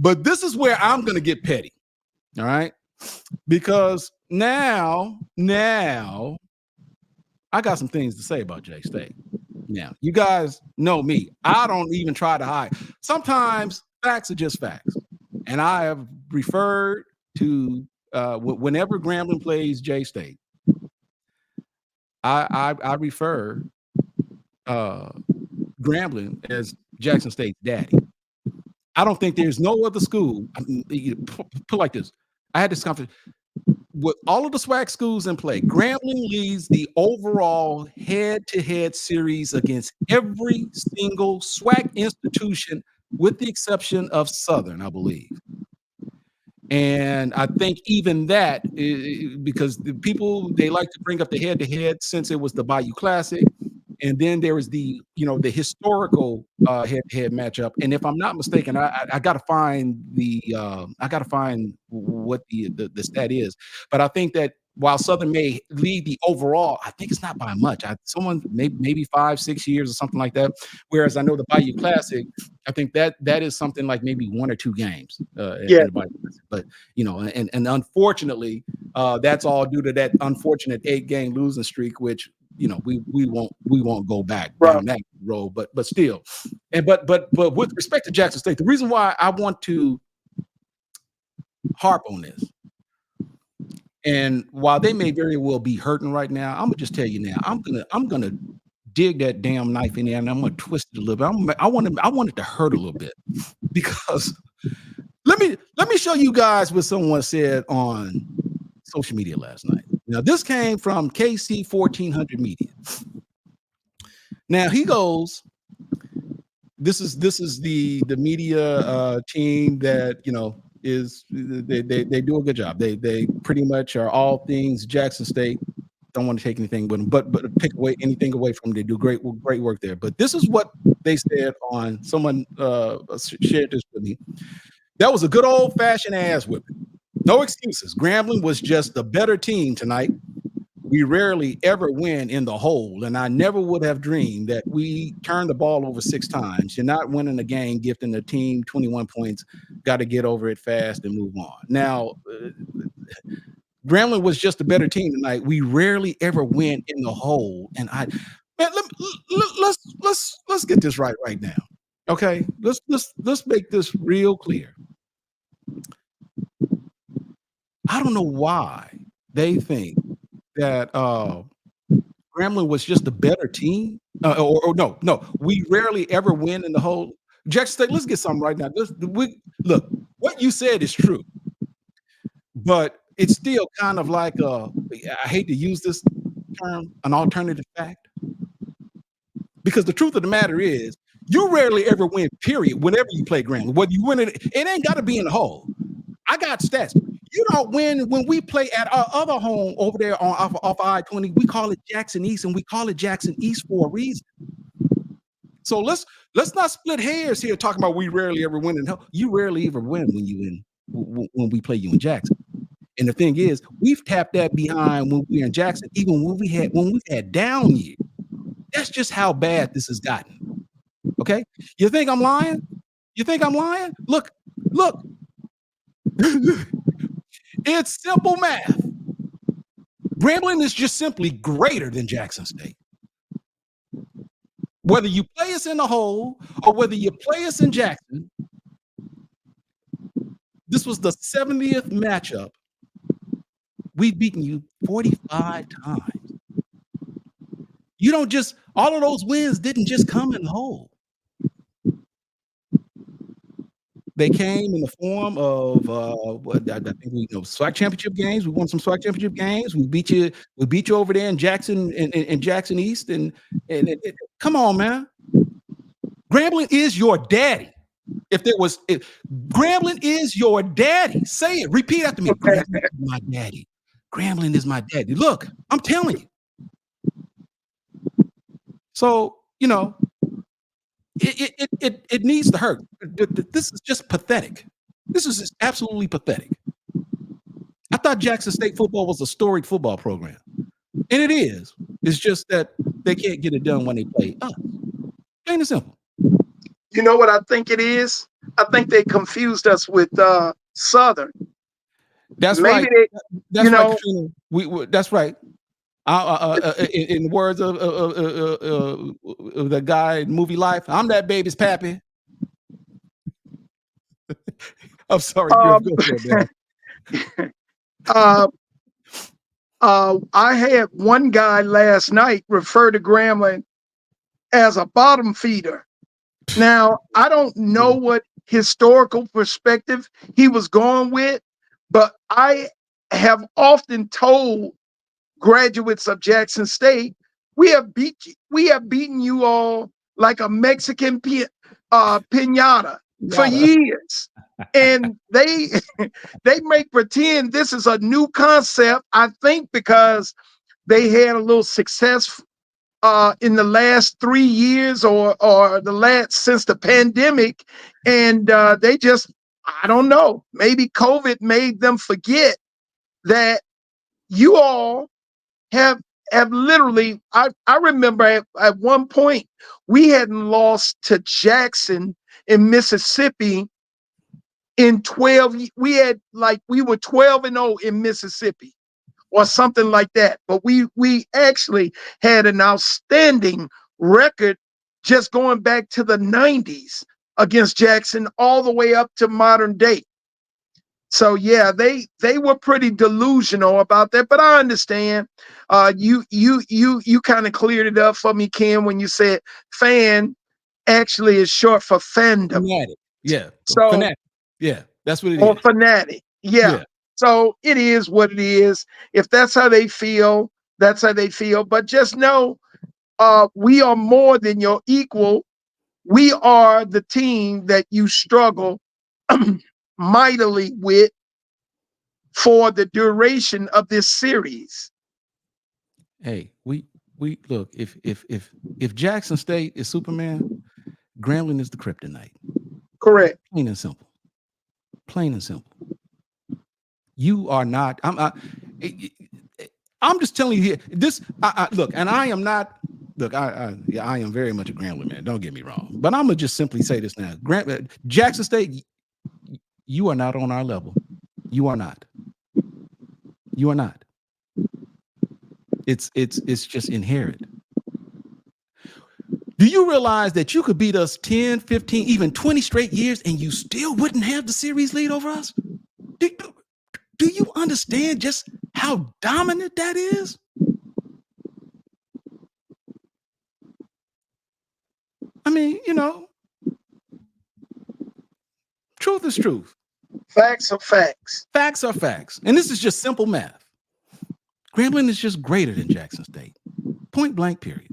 But this is where I'm going to get petty. All right. Because now I got some things to say about J-State. Now, you guys know me. I don't even try to hide. Sometimes facts are just facts. And I have referred to whenever Grambling plays J-State, I refer Grambling as Jackson State's daddy. I don't think there's no other school. Put like this. I had this conversation with all of the SWAC schools in play. Grambling leads the overall head-to-head series against every single SWAC institution, with the exception of Southern, I believe. And I think even that, because the people, they like to bring up the head-to-head since it was the Bayou Classic. And then there is the historical head-to-head matchup. And if I'm not mistaken, I got to find what the stat is. But I think that while Southern may lead the overall, I think it's not by much. Someone maybe 5-6 years or something like that. Whereas I know the Bayou Classic, I think that is something like maybe 1 or 2 games. In the Bayou Classic. But and unfortunately, that's all due to that unfortunate 8-game losing streak, which we won't go back down that road. But still, but with respect to Jackson State, the reason why I want to harp on this, and while they may very well be hurting right now, I'm gonna just tell you now, I'm gonna dig that damn knife in there and I'm gonna twist it a little bit. I want it to hurt a little bit, because let me show you guys what someone said on social media last night. Now, this came from KC 1400 Media. Now he goes, this is the media team that is they do a good job. They pretty much are all things Jackson State. Don't want to take anything with them, but pick anything away from them. They do great work there. But this is what they said on, someone shared this with me. That was a good old fashioned ass whipping. No excuses. Grambling was just the better team tonight. We rarely ever win in the hole, and I never would have dreamed that we turned the ball over 6 times. You're not winning a game, gifting the team 21 points. Got to get over it fast and move on. Now, Grambling was just a better team tonight. We rarely ever win in the hole, and let's get this right now. Okay, let's make this real clear. I don't know why they think that Grambling was just a better team. Or no, we rarely ever win in the whole. Jackson State, let's get something right now. Look, what you said is true, but it's still kind of like I hate to use this term, an alternative fact, because the truth of the matter is you rarely ever win, period, whenever you play Grambling. Whether you win it ain't got to be in the hole. I got stats. You don't win when we play at our other home over there off I-20. We call it Jackson East, and we call it Jackson East for a reason. So let's not split hairs here talking about we rarely ever win in hell. You rarely ever win when we play you in Jackson. And the thing is, we've tapped that behind when we're in Jackson, even when we've had down years. That's just how bad this has gotten. Okay? You think I'm lying? Look. It's simple math. Grambling is just simply greater than Jackson State. Whether you play us in the hole or whether you play us in Jackson, this was the 70th matchup. We've beaten you 45 times. You don't just, all of those wins didn't just come in the hole. They came in the form of I think we SWAC championship games. We won some SWAC championship games. We beat you over there in Jackson in Jackson East. And come on, man. Grambling is your daddy. If Grambling is your daddy, say it. Repeat after me. Grambling is my daddy. Grambling is my daddy. Look, I'm telling you. So, it needs to hurt. This is just pathetic. This is just absolutely pathetic. I thought Jackson State football was a storied football program, and it is. It's just that they can't get it done when they play us. Plain and simple. You know what I think it is? I think they confused us with Southern. That's Maybe right. they, you That's right, know, Katrina. We that's right. In the words of the guy in movie Life, I'm that baby's pappy. I'm sorry, Griff. um, Go ahead, man. uh, I had one guy last night refer to Grambling as a bottom feeder. Now, I don't know what historical perspective he was going with, but I have often told graduates of Jackson State, we have beaten you all like a Mexican pinata for Yada. years. And they they make pretend this is a new concept, I think because they had a little success in the last 3 years or the last since the pandemic, and they just, I don't know, maybe COVID made them forget that you all have have literally, I remember at one point we hadn't lost to Jackson in Mississippi in 12. We had, like, we were 12-0 in Mississippi or something like that. But we actually had an outstanding record just going back to the 90s against Jackson all the way up to modern day. So yeah, they were pretty delusional about that, but I understand. You kind of cleared it up for me, Ken, when you said fan actually is short for fandom. Fanatic. Yeah. So, Fanatic. Yeah. That's what it or is. fanatic. Yeah. Yeah. So it is what it is. If that's how they feel, that's how they feel. But just know, we are more than your equal. We are the team that you struggle mightily with for the duration of this series. Hey, we look, if Jackson State is Superman, Grambling is the kryptonite. Correct. Plain and simple. Plain and simple. You are not. I'm just telling you here. This. Look, and I am not. Look, yeah, I am very much a Grambling man. Don't get me wrong. But I'm gonna just simply say this now. Jackson State, you are not on our level. You are not. You are not. It's just inherent. Do you realize that you could beat us 10, 15, even 20 straight years and you still wouldn't have the series lead over us? Do you understand just how dominant that is? I mean, truth is truth. Facts are facts. Facts are facts. And this is just simple math. Grambling is just greater than Jackson State. Point blank, period.